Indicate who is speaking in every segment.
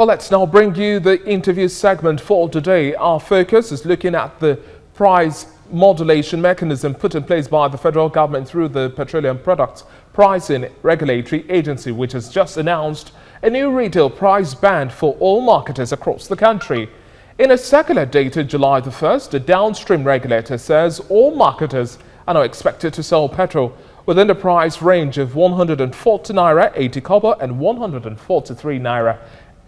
Speaker 1: Well, let's now bring you the interview segment for today. Our focus is looking at the price modulation mechanism put in place by the federal government through the Petroleum Products Pricing Regulatory Agency, which has just announced a new retail price band for all marketers across the country. In a circular dated July the 1st, the downstream regulator says all marketers are now expected to sell petrol within the price range of 140 naira 80 kobo and 143 naira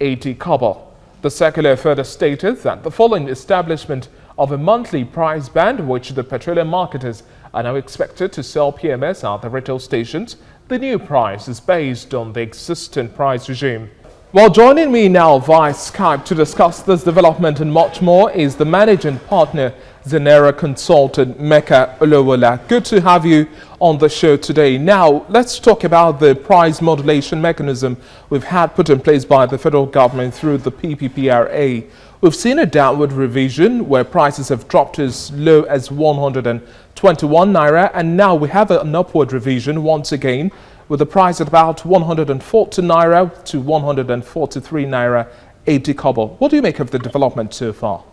Speaker 1: 80 kobo. The circular further stated that the following establishment of a monthly price band, which the petroleum marketers are now expected to sell PMS at the retail stations, the new price is based on the existing price regime. Well, joining me now via Skype to discuss this development and much more is the managing partner, Zenera consultant Mecca Olowola. Good to have you on the show today. Now, let's talk about the price modulation mechanism we've had put in place by the federal government through the PPPRA. We've seen a downward revision where prices have dropped as low as 121 naira, and now we have an upward revision once again with the price at about 140 naira to 143 naira 80 kobo. What do you make of the development so far?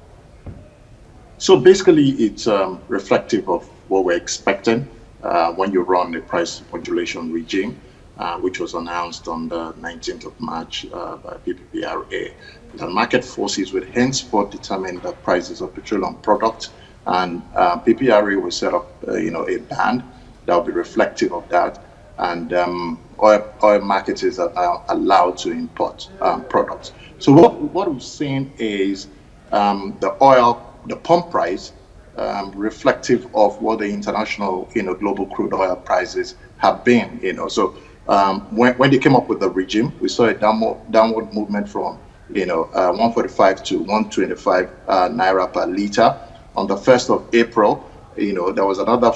Speaker 2: So basically, it's reflective of what we're expecting when you run the price modulation regime, which was announced on the 19th of March by PPPRA. The market forces will henceforth determine the prices of petroleum products, and PPPRA will set up, a band that will be reflective of that. And oil marketers are allowed to import products. So what we've seen is the pump price reflective of what the international, global crude oil prices have been. So when they came up with the regime, we saw a downward movement from 145 to 125 naira per liter. On the 1st of April, there was another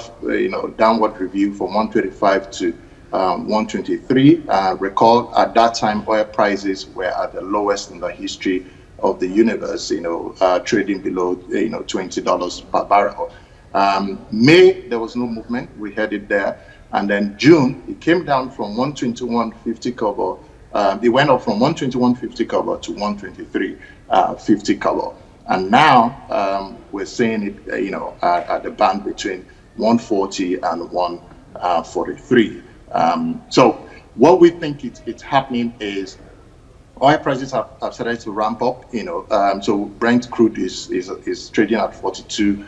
Speaker 2: downward review from 125 to 123. Recall at that time oil prices were at the lowest in the history of the universe, trading below $20 per barrel. May there was no movement, we had it there, and then June it came down from 121.50 kobo. It went up from 121.50 kobo to 123.50 kobo, and now we're seeing it at the band between 140 and 143. So what we think it's happening is oil prices have started to ramp up. So Brent crude is trading at $42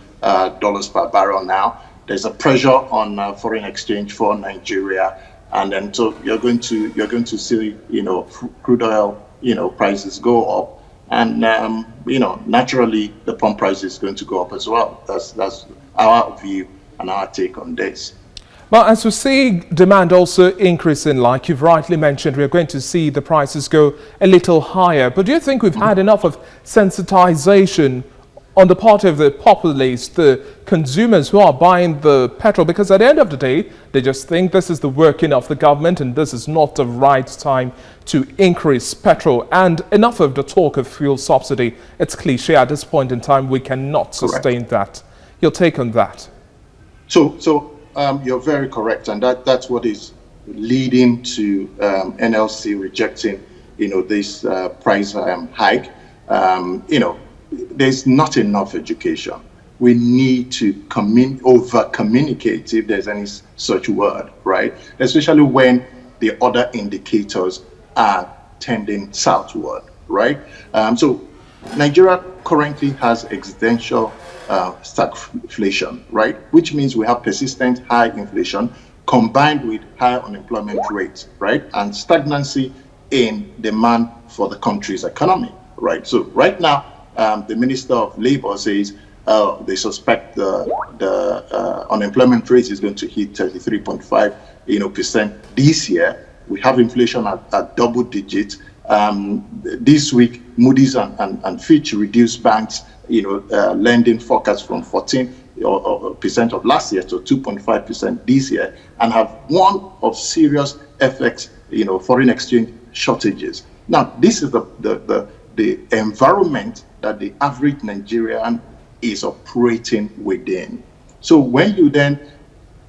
Speaker 2: per barrel now. There's a pressure on foreign exchange for Nigeria, and then so you're going to see crude oil prices go up, and naturally the pump price is going to go up as well. That's our view and our take on this.
Speaker 1: Well, as we see demand also increasing, like you've rightly mentioned, we're going to see the prices go a little higher. But do you think we've had enough of sensitization on the part of the populace, the consumers who are buying the petrol? Because at the end of the day, they just think this is the working of the government and this is not the right time to increase petrol. And enough of the talk of fuel subsidy. It's cliche at this point in time. We cannot sustain that. Your take on that?
Speaker 2: So you're very correct, and that's what is leading to NLC rejecting, this price hike. There's not enough education. We need to over-communicate, if there's any such word, right? Especially when the other indicators are tending southward, right? So Nigeria currently has existential stagflation, right? Which means we have persistent high inflation combined with high unemployment rates, right? And stagnancy in demand for the country's economy, right? So right now, the Minister of Labor says they suspect the unemployment rate is going to hit 33.5% this year. We have inflation at double digits. This week, Moody's and Fitch reduced banks lending forecast from 14% of last year to 2.5% this year, and have warned of serious FX, foreign exchange shortages. Now, this is the environment that the average Nigerian is operating within. So when you then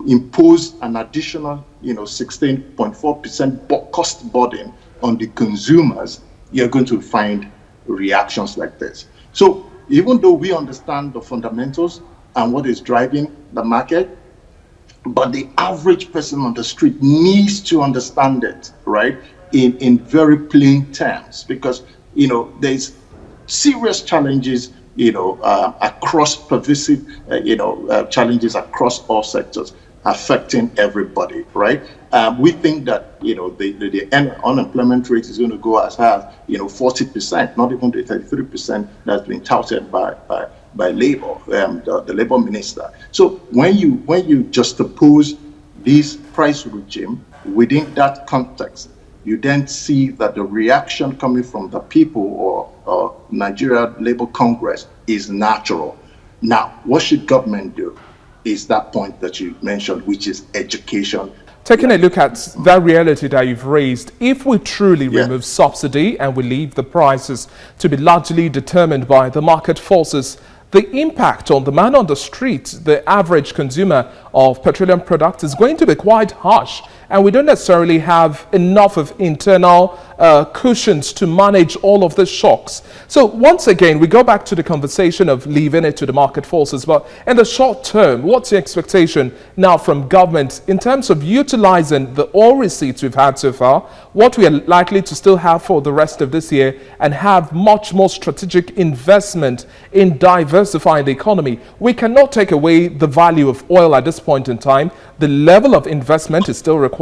Speaker 2: impose an additional, 16.4% cost burden on the consumers, you're going to find reactions like this. So even though we understand the fundamentals and what is driving the market, but the average person on the street needs to understand it, right, in very plain terms, because there's serious challenges, across pervasive, challenges across all sectors affecting everybody, right? We think that the unemployment rate is going to go as high as 40%, not even the 33% that's been touted by Labour, the Labour minister. So when you juxtapose this price regime within that context, you then see that the reaction coming from the people or Nigeria Labour Congress is natural. Now, what should government do? Is that point that you mentioned, which is education.
Speaker 1: Taking a look at that reality that you've raised, if we truly remove subsidy and we leave the prices to be largely determined by the market forces, the impact on the man on the street, the average consumer of petroleum products, is going to be quite harsh. And we don't necessarily have enough of internal cushions to manage all of the shocks. So once again, we go back to the conversation of leaving it to the market forces. But in the short term, what's your expectation now from government in terms of utilizing the oil receipts we've had so far, what we are likely to still have for the rest of this year, and have much more strategic investment in diversifying the economy? We cannot take away the value of oil at this point in time. The level of investment is still required,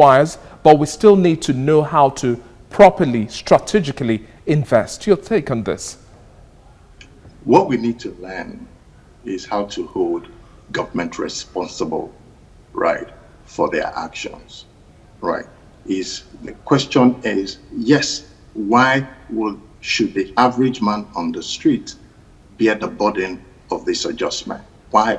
Speaker 1: but we still need to know how to properly, strategically invest. Your take on this?
Speaker 2: What we need to learn is how to hold government responsible, right, for their actions, right? The question is, yes, why should the average man on the street bear the burden of this adjustment? Why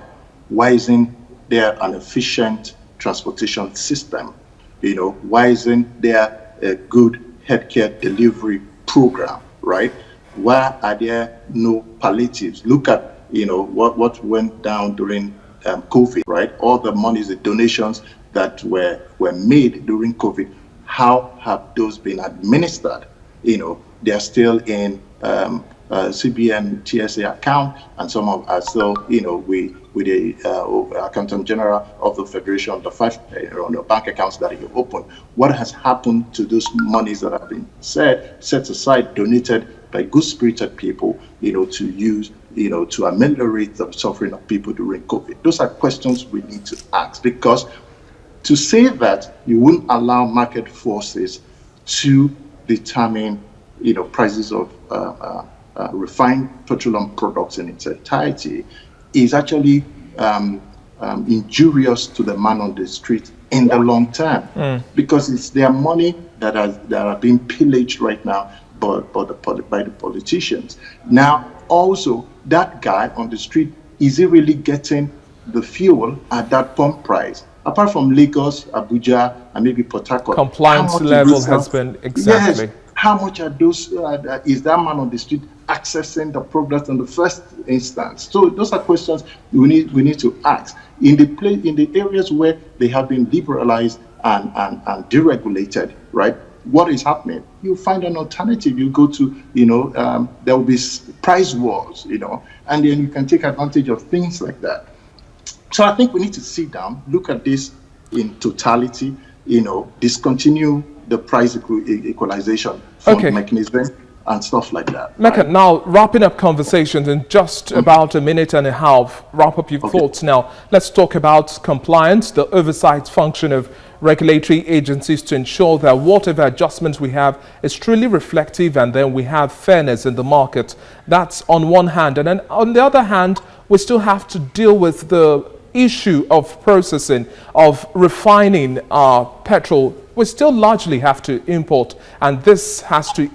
Speaker 2: isn't there an efficient transportation system? Why isn't there a good healthcare delivery program, right? Why are there no palliatives? Look at what went down during COVID, right? All the monies, the donations that were made during COVID, how have those been administered? They're still in CBN TSA account, and some of are still, with the Accountant General of the Federation, the 5 the bank accounts that you open. What has happened to those monies that have been set aside, donated by good-spirited people, to use, to ameliorate the suffering of people during COVID? Those are questions we need to ask, because to say that you wouldn't allow market forces to determine, prices of refined petroleum products in its entirety is actually injurious to the man on the street in the long term, because it's their money that are being pillaged right now by the politicians. Now, also, that guy on the street, is he really getting the fuel at that pump price? Apart from Lagos, Abuja, and maybe Port Harcourt,
Speaker 1: compliance level has been exactly.
Speaker 2: Yes, how much are those? Is that man on the street accessing the product in the first instance? So those are questions we need to ask. In the areas where they have been liberalized and deregulated, right? What is happening? You find an alternative. You go to, there will be price wars, and then you can take advantage of things like that. So I think we need to sit down, look at this in totality, discontinue the price equalization fund mechanism and stuff like that.
Speaker 1: Mecca, now wrapping up conversations in just about a minute and a half, wrap up your thoughts now. Let's talk about compliance, the oversight function of regulatory agencies to ensure that whatever adjustments we have is truly reflective, and then we have fairness in the market. That's on one hand. And then on the other hand, we still have to deal with the issue of processing, of refining petrol. We still largely have to import, and this has to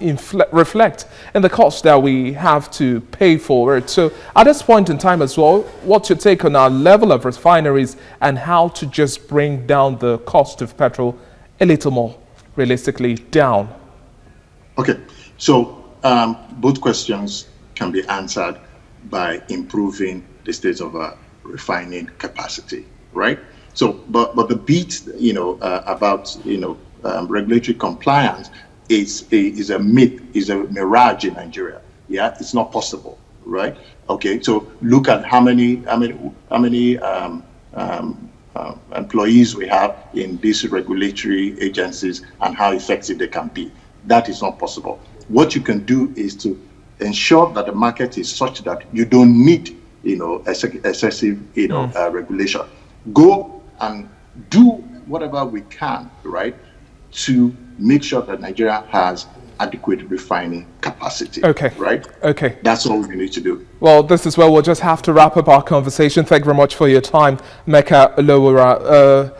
Speaker 1: reflect in the cost that we have to pay for it. So at this point in time as well, what's your take on our level of refineries and how to just bring down the cost of petrol a little more realistically down?
Speaker 2: Okay, so both questions can be answered by improving the state of refining capacity, right? So, but the bit, about, regulatory compliance, is a myth, is a mirage in Nigeria. Yeah, it's not possible, right? Okay, so look at how many employees we have in these regulatory agencies and how effective they can be. That is not possible. What you can do is to ensure that the market is such that you don't need, excessive, regulation. Go and do whatever we can, right, to make sure that Nigeria has adequate refining capacity.
Speaker 1: Okay.
Speaker 2: Right?
Speaker 1: Okay.
Speaker 2: That's all we need to do.
Speaker 1: Well, this is where we'll just have to wrap up our conversation. Thank you very much for your time, Mecca Alowola,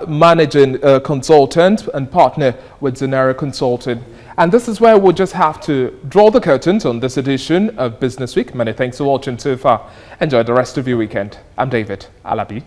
Speaker 1: managing consultant and partner with Zenera Consulting. And this is where we'll just have to draw the curtains on this edition of Business Week. Many thanks for watching so far. Enjoy the rest of your weekend. I'm David Alabi.